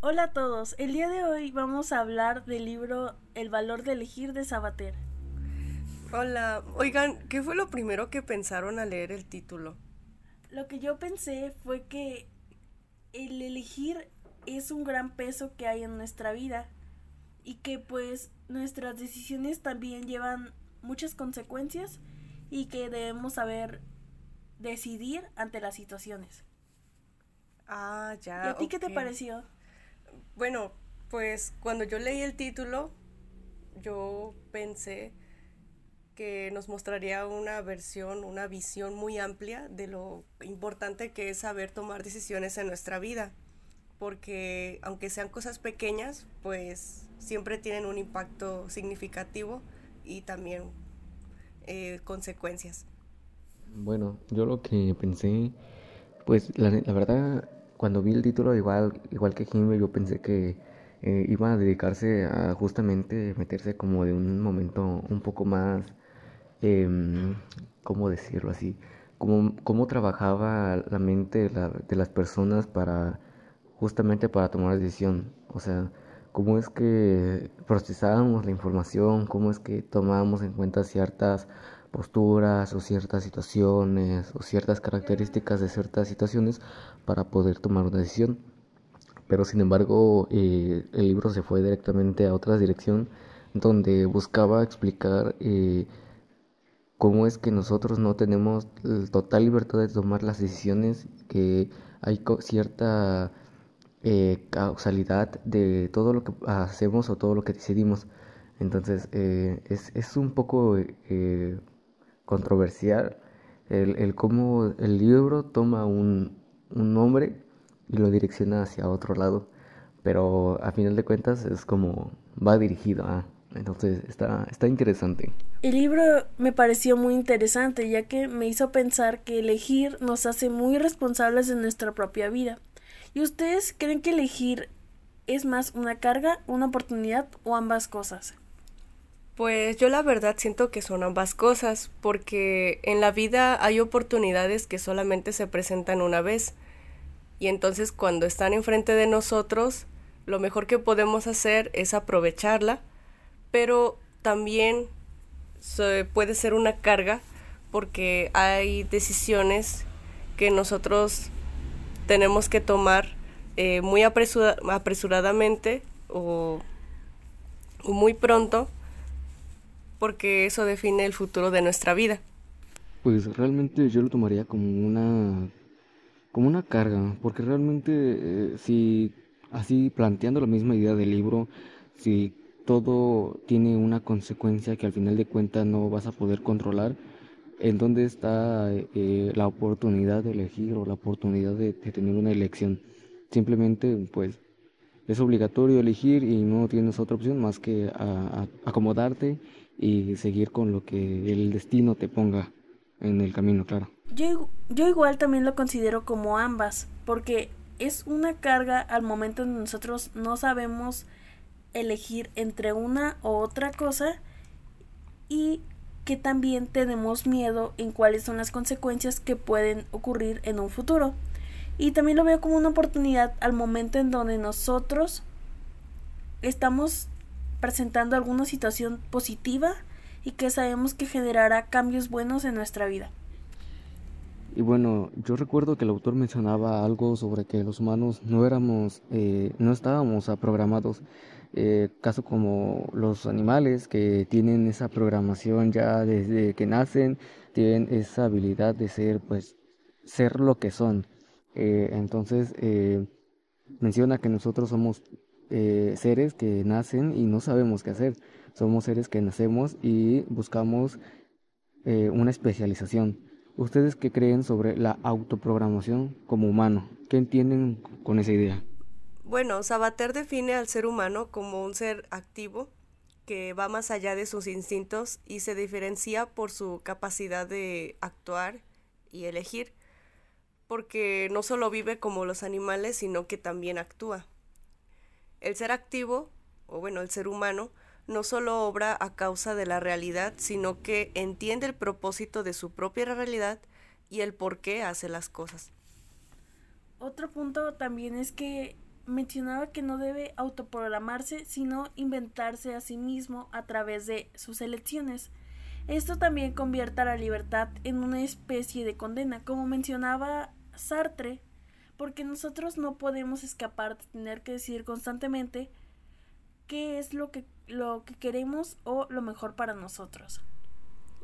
Hola a todos, el día de hoy vamos a hablar del libro El valor de elegir de Sabater. Hola, oigan, ¿qué fue lo primero que pensaron al leer el título? Lo que yo pensé fue que el elegir es un gran peso que hay en nuestra vida y que pues nuestras decisiones también llevan muchas consecuencias y que debemos saber decidir ante las situaciones. Ah, ¿Y ya, a ti qué ok. te pareció? Bueno, pues cuando yo leí el título, yo pensé que nos mostraría una versión, una visión muy amplia de lo importante que es saber tomar decisiones en nuestra vida, porque aunque sean cosas pequeñas, pues siempre tienen un impacto significativo y también consecuencias. Bueno, yo lo que pensé, pues la verdad, cuando vi el título, igual que Jimmy, yo pensé que iba a dedicarse a justamente meterse como de un momento un poco más, em, ¿cómo decirlo así? Como, cómo trabajaba la mente de las personas para, justamente para tomar decisión. O sea, cómo es que procesábamos la información, cómo es que tomábamos en cuenta ciertas posturas o ciertas situaciones o ciertas características de ciertas situaciones para poder tomar una decisión. Pero sin embargo, el libro se fue directamente a otra dirección donde buscaba explicar cómo es que nosotros no tenemos total libertad de tomar las decisiones, que hay cierta causalidad de todo lo que hacemos o todo lo que decidimos. Entonces, es un poco controversial el cómo el libro toma un nombre y lo direcciona hacia otro lado, pero a final de cuentas es como va dirigido a... Entonces está interesante. El libro me pareció muy interesante ya que me hizo pensar que elegir nos hace muy responsables de nuestra propia vida. ¿Y ustedes creen que elegir es más una carga, una oportunidad o ambas cosas? Pues yo la verdad siento que son ambas cosas, porque en la vida hay oportunidades que solamente se presentan una vez, y entonces cuando están enfrente de nosotros, lo mejor que podemos hacer es aprovecharla, pero también puede ser una carga porque hay decisiones que nosotros tenemos que tomar muy apresuradamente o muy pronto porque eso define el futuro de nuestra vida. Pues realmente yo lo tomaría como una carga, porque realmente si así planteando la misma idea del libro, si todo tiene una consecuencia que al final de cuentas no vas a poder controlar, ¿en dónde está la oportunidad de elegir o la oportunidad de tener una elección? Simplemente pues es obligatorio elegir y no tienes otra opción más que acomodarte y seguir con lo que el destino te ponga en el camino, claro. Yo igual también lo considero como ambas, porque es una carga al momento en que nosotros no sabemos elegir entre una u otra cosa y que también tenemos miedo en cuáles son las consecuencias que pueden ocurrir en un futuro. Y también lo veo como una oportunidad al momento en donde nosotros estamos presentando alguna situación positiva y que sabemos que generará cambios buenos en nuestra vida. Y bueno, yo recuerdo que el autor mencionaba algo sobre que los humanos no éramos, no estábamos programados, caso como los animales que tienen esa programación ya desde que nacen, tienen esa habilidad de ser, pues, ser lo que son. Entonces, menciona que nosotros somos seres que nacen y no sabemos qué hacer. Somos seres que nacemos y buscamos una especialización. ¿Ustedes qué creen sobre la autoprogramación como humano? ¿Qué entienden con esa idea? Bueno, Sabater define al ser humano como un ser activo que va más allá de sus instintos y se diferencia por su capacidad de actuar y elegir, porque no solo vive como los animales, sino que también actúa. El ser activo, o bueno, el ser humano, no solo obra a causa de la realidad, sino que entiende el propósito de su propia realidad y el por qué hace las cosas. Otro punto también es que mencionaba que no debe autoprogramarse, sino inventarse a sí mismo a través de sus elecciones. Esto también convierte a la libertad en una especie de condena, como mencionaba Sartre, porque nosotros no podemos escapar de tener que decir constantemente qué es lo que queremos o lo mejor para nosotros.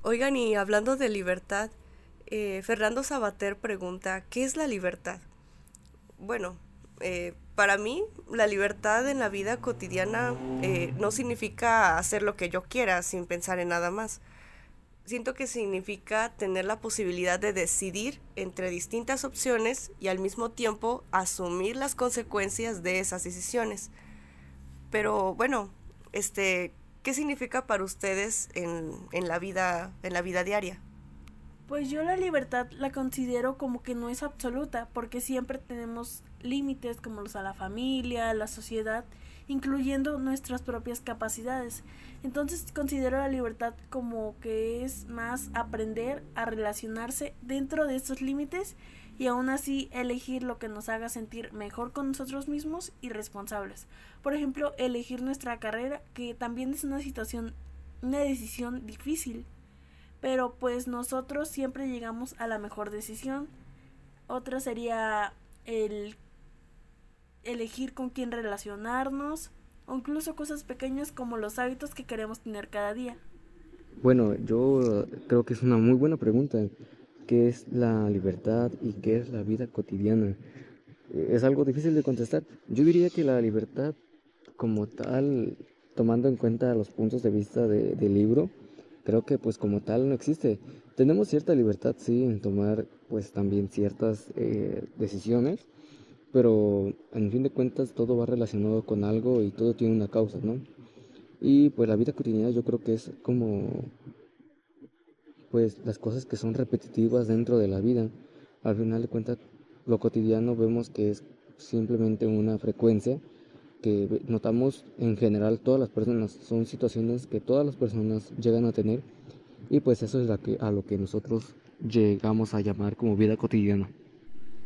Oigan, y hablando de libertad, Fernando Sabater pregunta, ¿qué es la libertad? Bueno, para mí la libertad en la vida cotidiana no significa hacer lo que yo quiera sin pensar en nada más. Siento que significa tener la posibilidad de decidir entre distintas opciones y al mismo tiempo asumir las consecuencias de esas decisiones. Pero bueno, ¿qué significa para ustedes en la vida diaria? Pues yo la libertad la considero como que no es absoluta, porque siempre tenemos límites como los a la familia, a la sociedad, incluyendo nuestras propias capacidades. Entonces considero la libertad como que es más aprender a relacionarse dentro de estos límites y aún así elegir lo que nos haga sentir mejor con nosotros mismos y responsables. Por ejemplo, elegir nuestra carrera, que también es una decisión difícil, pero pues nosotros siempre llegamos a la mejor decisión. Otra sería el elegir con quién relacionarnos o incluso cosas pequeñas como los hábitos que queremos tener cada día. Bueno, yo creo que es una muy buena pregunta. ¿Qué es la libertad y qué es la vida cotidiana? Es algo difícil de contestar. Yo diría que la libertad como tal, tomando en cuenta los puntos de vista del libro, creo que pues como tal no existe. Tenemos cierta libertad, sí, en tomar pues también ciertas decisiones, pero en fin de cuentas todo va relacionado con algo y todo tiene una causa, ¿no? Y pues la vida cotidiana yo creo que es como pues las cosas que son repetitivas dentro de la vida. Al final de cuentas lo cotidiano vemos que es simplemente una frecuencia que notamos en general todas las personas. Son situaciones que todas las personas llegan a tener y pues eso es a lo que nosotros llegamos a llamar como vida cotidiana.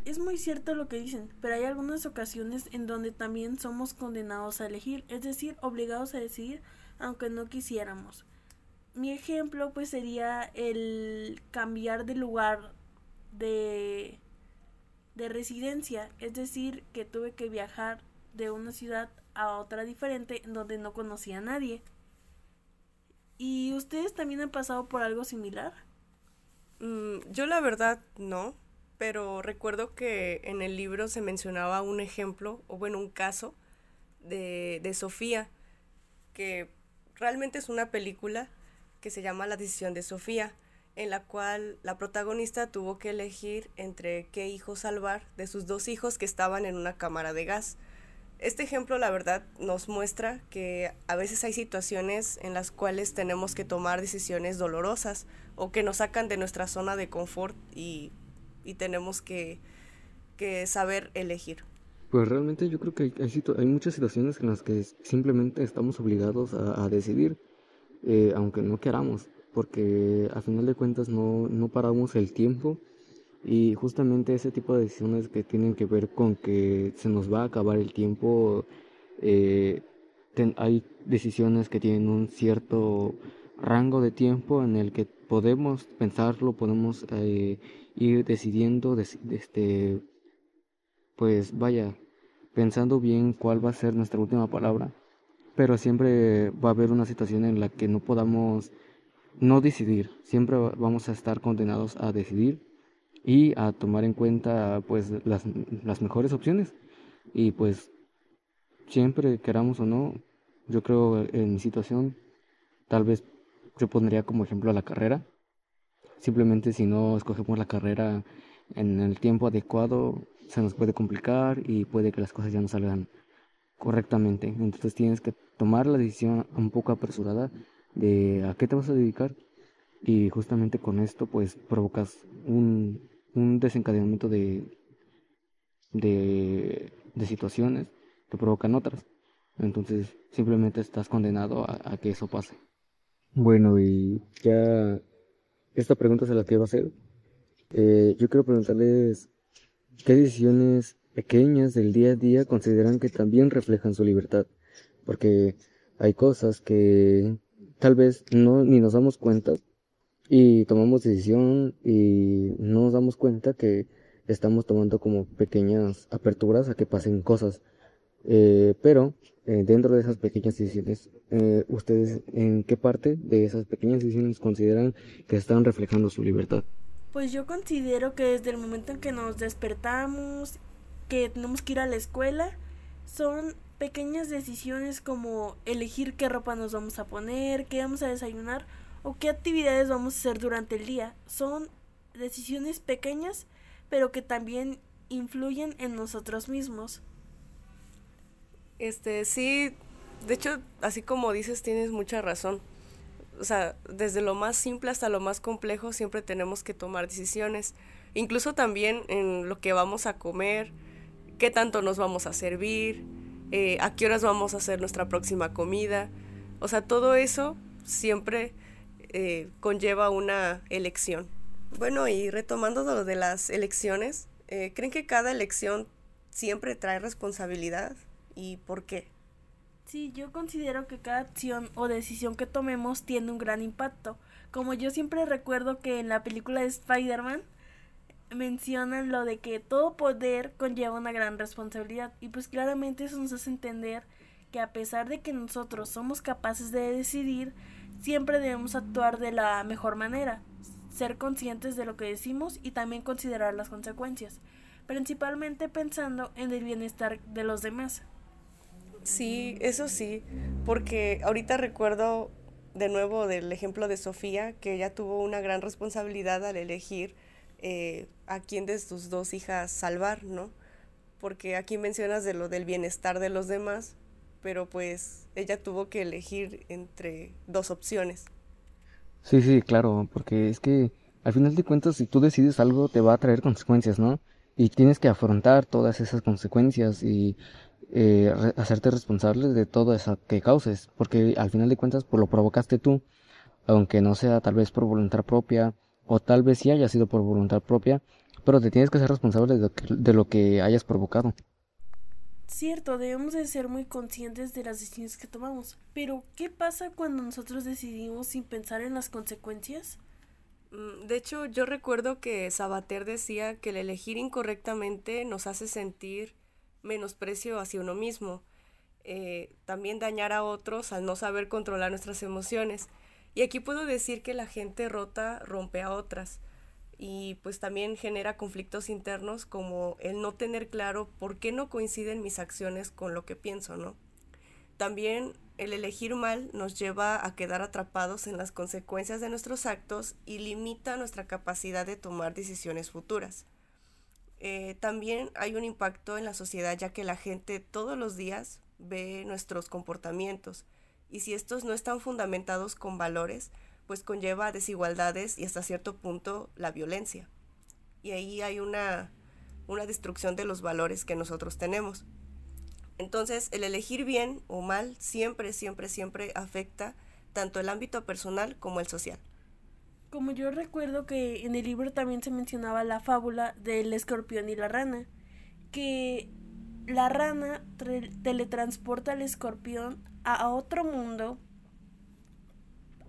Es muy cierto lo que dicen, pero hay algunas ocasiones en donde también somos condenados a elegir, es decir, obligados a decidir aunque no quisiéramos. Mi ejemplo pues sería el cambiar de lugar de, de residencia, es decir, que tuve que viajar de una ciudad a otra diferente en donde no conocía a nadie. ¿Y ustedes también han pasado por algo similar? Yo la verdad no, pero recuerdo que en el libro se mencionaba un ejemplo, o bueno, un caso de Sofía, que realmente es una película que se llama La decisión de Sofía, en la cual la protagonista tuvo que elegir entre qué hijo salvar de sus dos hijos que estaban en una cámara de gas. Este ejemplo, la verdad, nos muestra que a veces hay situaciones en las cuales tenemos que tomar decisiones dolorosas o que nos sacan de nuestra zona de confort y tenemos que saber elegir. Pues realmente yo creo que hay muchas situaciones en las que simplemente estamos obligados a decidir, aunque no queramos, porque a final de cuentas no paramos el tiempo y justamente ese tipo de decisiones que tienen que ver con que se nos va a acabar el tiempo, eh, hay decisiones que tienen un cierto rango de tiempo en el que podemos pensarlo, podemos ir decidiendo, pues vaya, pensando bien cuál va a ser nuestra última palabra, pero siempre va a haber una situación en la que no podamos no decidir, siempre vamos a estar condenados a decidir y a tomar en cuenta pues las mejores opciones y pues siempre queramos o no, yo creo en mi situación tal vez yo pondría como ejemplo la carrera. Simplemente si no escogemos la carrera en el tiempo adecuado, se nos puede complicar y puede que las cosas ya no salgan correctamente. Entonces tienes que tomar la decisión un poco apresurada de a qué te vas a dedicar y justamente con esto pues provocas un desencadenamiento de situaciones que provocan otras. Entonces simplemente estás condenado a que eso pase. Bueno, y ya esta pregunta se la quiero hacer. Yo quiero preguntarles qué decisiones pequeñas del día a día consideran que también reflejan su libertad, porque hay cosas que tal vez no ni nos damos cuenta y tomamos decisión y no nos damos cuenta que estamos tomando como pequeñas aperturas a que pasen cosas. Pero dentro de esas pequeñas decisiones, ¿ustedes en qué parte de esas pequeñas decisiones consideran que están reflejando su libertad? Pues yo considero que desde el momento en que nos despertamos, que tenemos que ir a la escuela, son pequeñas decisiones como elegir qué ropa nos vamos a poner, qué vamos a desayunar o qué actividades vamos a hacer durante el día. Son decisiones pequeñas, pero que también influyen en nosotros mismos. Sí, de hecho, así como dices, tienes mucha razón. O sea, desde lo más simple hasta lo más complejo siempre tenemos que tomar decisiones. Incluso también en lo que vamos a comer, qué tanto nos vamos a servir, a qué horas vamos a hacer nuestra próxima comida. O sea, todo eso siempre conlleva una elección. Bueno, y retomando lo de las elecciones, ¿creen que cada elección siempre trae responsabilidad? ¿Y por qué? Sí, yo considero que cada acción o decisión que tomemos tiene un gran impacto. Como yo siempre recuerdo que en la película de Spider-Man mencionan lo de que todo poder conlleva una gran responsabilidad y pues claramente eso nos hace entender que a pesar de que nosotros somos capaces de decidir, siempre debemos actuar de la mejor manera, ser conscientes de lo que decimos y también considerar las consecuencias, principalmente pensando en el bienestar de los demás. Sí, eso sí, porque ahorita recuerdo de nuevo del ejemplo de Sofía, que ella tuvo una gran responsabilidad al elegir a quién de sus dos hijas salvar, ¿no? Porque aquí mencionas de lo del bienestar de los demás, pero pues ella tuvo que elegir entre dos opciones. Sí, sí, claro, porque es que al final de cuentas, si tú decides algo, te va a traer consecuencias, ¿no? Y tienes que afrontar todas esas consecuencias y hacerte responsable de todo eso que causes, porque al final de cuentas, pues lo provocaste tú, aunque no sea tal vez por voluntad propia, o tal vez sí haya sido por voluntad propia, pero te tienes que ser responsable de lo que hayas provocado. Cierto, debemos de ser muy conscientes de las decisiones que tomamos, pero ¿qué pasa cuando nosotros decidimos sin pensar en las consecuencias? De hecho, yo recuerdo que Sabater decía que el elegir incorrectamente nos hace sentir menosprecio hacia uno mismo, también dañar a otros al no saber controlar nuestras emociones. Y aquí puedo decir que la gente rota rompe a otras y pues también genera conflictos internos como el no tener claro por qué no coinciden mis acciones con lo que pienso, ¿no? También el elegir mal nos lleva a quedar atrapados en las consecuencias de nuestros actos y limita nuestra capacidad de tomar decisiones futuras. También hay un impacto en la sociedad ya que la gente todos los días ve nuestros comportamientos y si estos no están fundamentados con valores, pues conlleva desigualdades y hasta cierto punto la violencia. Y ahí hay una destrucción de los valores que nosotros tenemos. Entonces, el elegir bien o mal siempre, siempre, siempre afecta tanto el ámbito personal como el social. Como yo recuerdo que en el libro también se mencionaba la fábula del escorpión y la rana, que la rana teletransporta al escorpión a otro mundo,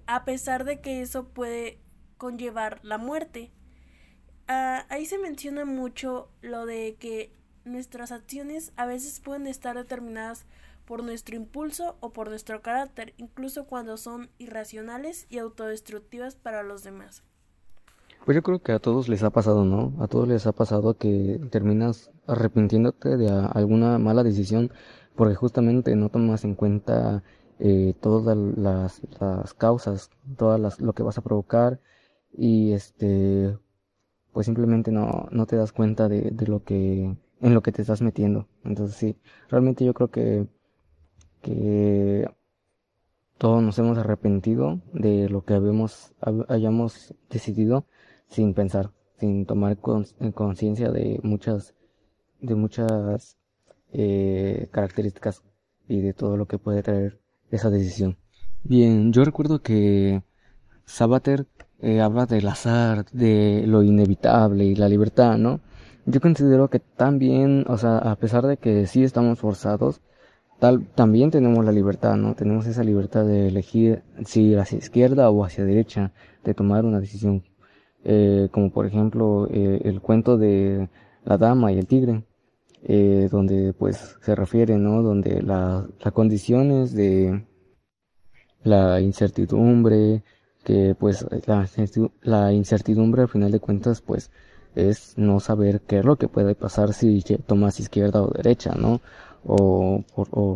a pesar de que eso puede conllevar la muerte. Ahí se menciona mucho lo de que nuestras acciones a veces pueden estar determinadas por nuestro impulso o por nuestro carácter, incluso cuando son irracionales y autodestructivas para los demás. Pues yo creo que a todos les ha pasado, ¿no? A todos les ha pasado que terminas arrepintiéndote de alguna mala decisión porque justamente no tomas en cuenta todas las causas, lo que vas a provocar y pues simplemente no te das cuenta de lo en lo que te estás metiendo. Entonces sí, realmente yo creo que todos nos hemos arrepentido de lo que hayamos decidido sin pensar, sin tomar conciencia de muchas características y de todo lo que puede traer esa decisión. Bien, yo recuerdo que Sabater habla del azar, de lo inevitable y la libertad, ¿no? Yo considero que también, o sea, a pesar de que sí estamos forzados, también tenemos la libertad, ¿no? Tenemos esa libertad de elegir si ir hacia izquierda o hacia derecha, de tomar una decisión. Como por ejemplo el cuento de la dama y el tigre, donde pues se refiere, ¿no? Donde las condiciones de la incertidumbre, que pues la incertidumbre al final de cuentas pues es no saber qué es lo que puede pasar si tomas izquierda o derecha, ¿no? O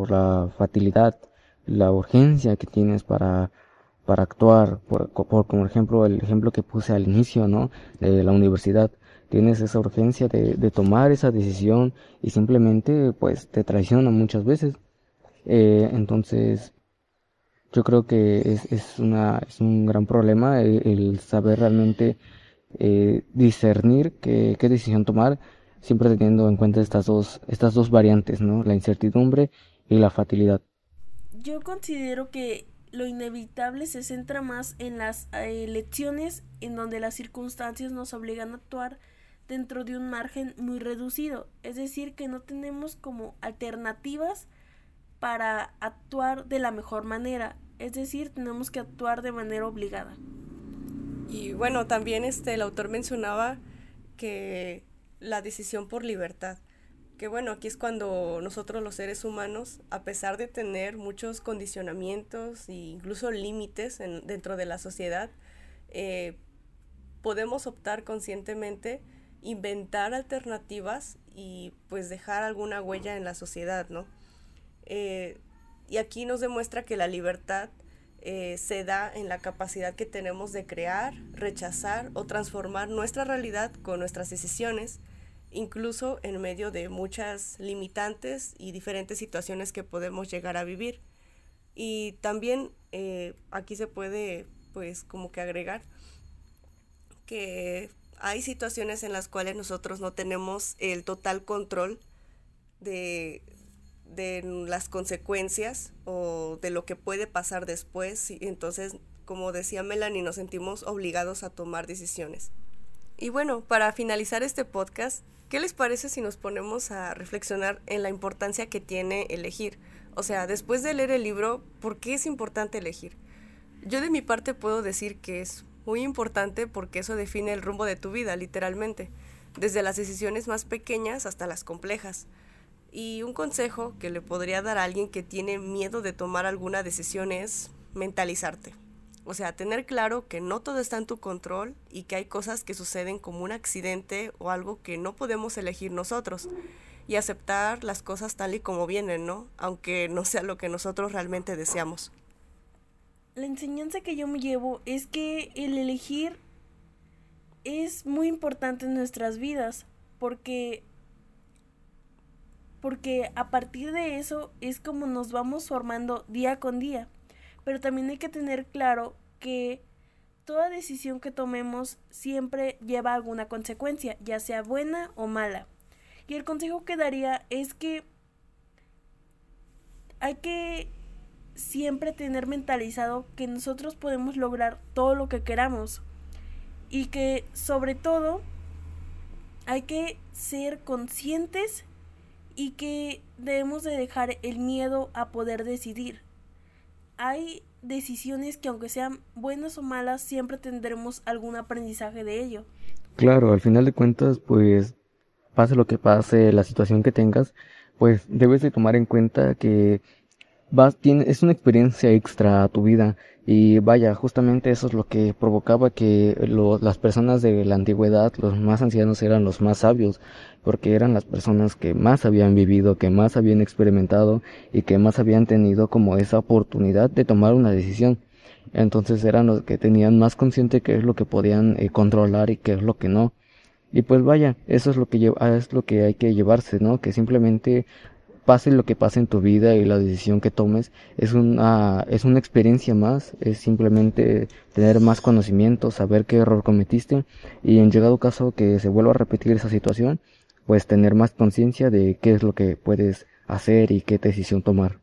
la facilidad, la urgencia que tienes para actuar, como ejemplo, el ejemplo que puse al inicio, ¿no? De la universidad. Tienes esa urgencia de tomar esa decisión y simplemente pues te traiciona muchas veces. Entonces, yo creo que es un gran problema el saber realmente discernir qué decisión tomar, siempre teniendo en cuenta estas dos variantes, ¿no? La incertidumbre y la facilidad. Yo considero que lo inevitable se centra más en las elecciones en donde las circunstancias nos obligan a actuar dentro de un margen muy reducido, es decir, que no tenemos como alternativas para actuar de la mejor manera, es decir, tenemos que actuar de manera obligada. Y bueno, también el autor mencionaba que la decisión por libertad, que bueno, aquí es cuando nosotros los seres humanos, a pesar de tener muchos condicionamientos e incluso límites dentro de la sociedad, podemos optar conscientemente, inventar alternativas y pues dejar alguna huella en la sociedad, ¿no? Y aquí nos demuestra que la libertad se da en la capacidad que tenemos de crear, rechazar o transformar nuestra realidad con nuestras decisiones, incluso en medio de muchas limitantes y diferentes situaciones que podemos llegar a vivir. Y también aquí se puede pues como que agregar que hay situaciones en las cuales nosotros no tenemos el total control de las consecuencias o de lo que puede pasar después, y entonces, como decía Melanie, nos sentimos obligados a tomar decisiones. Y bueno, para finalizar este podcast, ¿qué les parece si nos ponemos a reflexionar en la importancia que tiene elegir? O sea, después de leer el libro, ¿por qué es importante elegir? Yo de mi parte puedo decir que es muy importante porque eso define el rumbo de tu vida, literalmente, desde las decisiones más pequeñas hasta las complejas. Y un consejo que le podría dar a alguien que tiene miedo de tomar alguna decisión es mentalizarte. O sea, tener claro que no todo está en tu control y que hay cosas que suceden como un accidente o algo que no podemos elegir nosotros. Y aceptar las cosas tal y como vienen, ¿no? Aunque no sea lo que nosotros realmente deseamos. La enseñanza que yo me llevo es que el elegir es muy importante en nuestras vidas, porque a partir de eso es como nos vamos formando día con día. Pero también hay que tener claro que toda decisión que tomemos siempre lleva alguna consecuencia, ya sea buena o mala. Y el consejo que daría es que hay que siempre tener mentalizado que nosotros podemos lograr todo lo que queramos y que sobre todo hay que ser conscientes y que debemos de dejar el miedo a poder decidir. Hay decisiones que aunque sean buenas o malas siempre tendremos algún aprendizaje de ello. Claro, al final de cuentas, pues pase lo que pase, la situación que tengas, pues debes de tomar en cuenta que es una experiencia extra a tu vida y vaya, justamente eso es lo que provocaba que las personas de la antigüedad, los más ancianos eran los más sabios, porque eran las personas que más habían vivido, que más habían experimentado y que más habían tenido como esa oportunidad de tomar una decisión. Entonces eran los que tenían más consciente qué es lo que podían controlar y qué es lo que no. Y pues vaya, eso es es lo que hay que llevarse, ¿no? Que simplemente pase lo que pase en tu vida y la decisión que tomes es una experiencia más, es simplemente tener más conocimiento, saber qué error cometiste y en llegado caso que se vuelva a repetir esa situación, pues tener más conciencia de qué es lo que puedes hacer y qué decisión tomar.